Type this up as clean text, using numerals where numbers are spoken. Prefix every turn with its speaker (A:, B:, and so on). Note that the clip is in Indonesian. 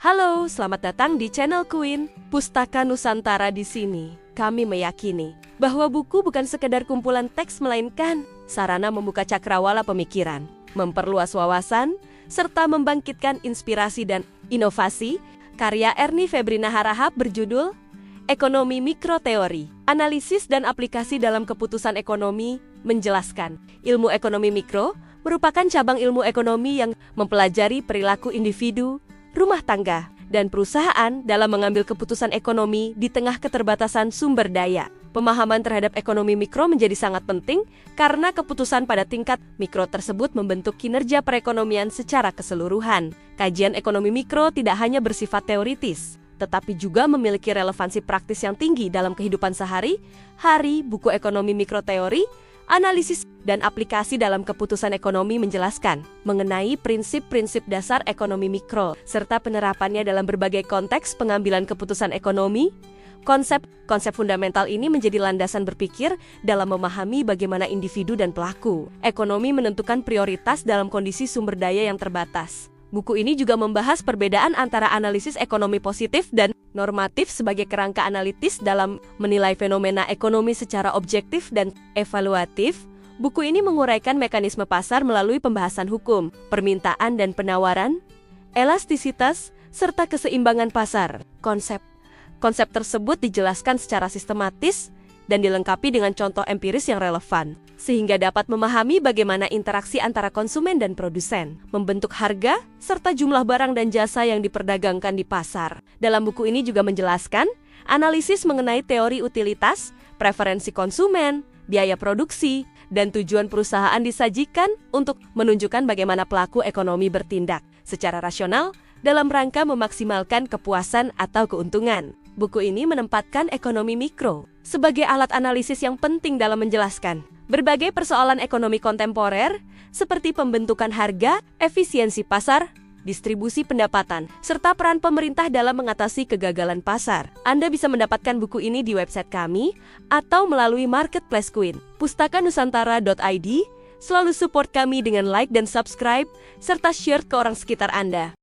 A: Halo, selamat datang di channel Queen Pustaka Nusantara. Di sini, kami meyakini bahwa buku bukan sekedar kumpulan teks, melainkan sarana membuka cakrawala pemikiran, memperluas wawasan, serta membangkitkan inspirasi dan inovasi. Karya Ernie Febrina Harahap berjudul Ekonomi Mikroteori, Analisis dan Aplikasi dalam Keputusan Ekonomi menjelaskan, ilmu ekonomi mikro merupakan cabang ilmu ekonomi yang mempelajari perilaku individu, rumah tangga, dan perusahaan dalam mengambil keputusan ekonomi di tengah keterbatasan sumber daya. Pemahaman terhadap ekonomi mikro menjadi sangat penting karena keputusan pada tingkat mikro tersebut membentuk kinerja perekonomian secara keseluruhan. Kajian ekonomi mikro tidak hanya bersifat teoritis, tetapi juga memiliki relevansi praktis yang tinggi dalam kehidupan sehari-hari. Buku Ekonomi Mikroteori, Analisis dan Aplikasi dalam Keputusan Ekonomi menjelaskan mengenai prinsip-prinsip dasar ekonomi mikro, serta penerapannya dalam berbagai konteks pengambilan keputusan ekonomi. Konsep fundamental ini menjadi landasan berpikir dalam memahami bagaimana individu dan pelaku ekonomi menentukan prioritas dalam kondisi sumber daya yang terbatas. Buku ini juga membahas perbedaan antara analisis ekonomi positif dan normatif sebagai kerangka analitis dalam menilai fenomena ekonomi secara objektif dan evaluatif. Buku ini menguraikan mekanisme pasar melalui pembahasan hukum, permintaan dan penawaran, elastisitas, serta keseimbangan pasar. Konsep tersebut dijelaskan secara sistematis dan dilengkapi dengan contoh empiris yang relevan, sehingga dapat memahami bagaimana interaksi antara konsumen dan produsen, membentuk harga, serta jumlah barang dan jasa yang diperdagangkan di pasar. Dalam buku ini juga menjelaskan analisis mengenai teori utilitas, preferensi konsumen, biaya produksi, dan tujuan perusahaan disajikan untuk menunjukkan bagaimana pelaku ekonomi bertindak secara rasional dalam rangka memaksimalkan kepuasan atau keuntungan. Buku ini menempatkan ekonomi mikro sebagai alat analisis yang penting dalam menjelaskan berbagai persoalan ekonomi kontemporer seperti pembentukan harga, efisiensi pasar, distribusi pendapatan, serta peran pemerintah dalam mengatasi kegagalan pasar. Anda bisa mendapatkan buku ini di website kami atau melalui marketplace Queen Pustakanusantara.id. Selalu support kami dengan like dan subscribe, serta share ke orang sekitar Anda.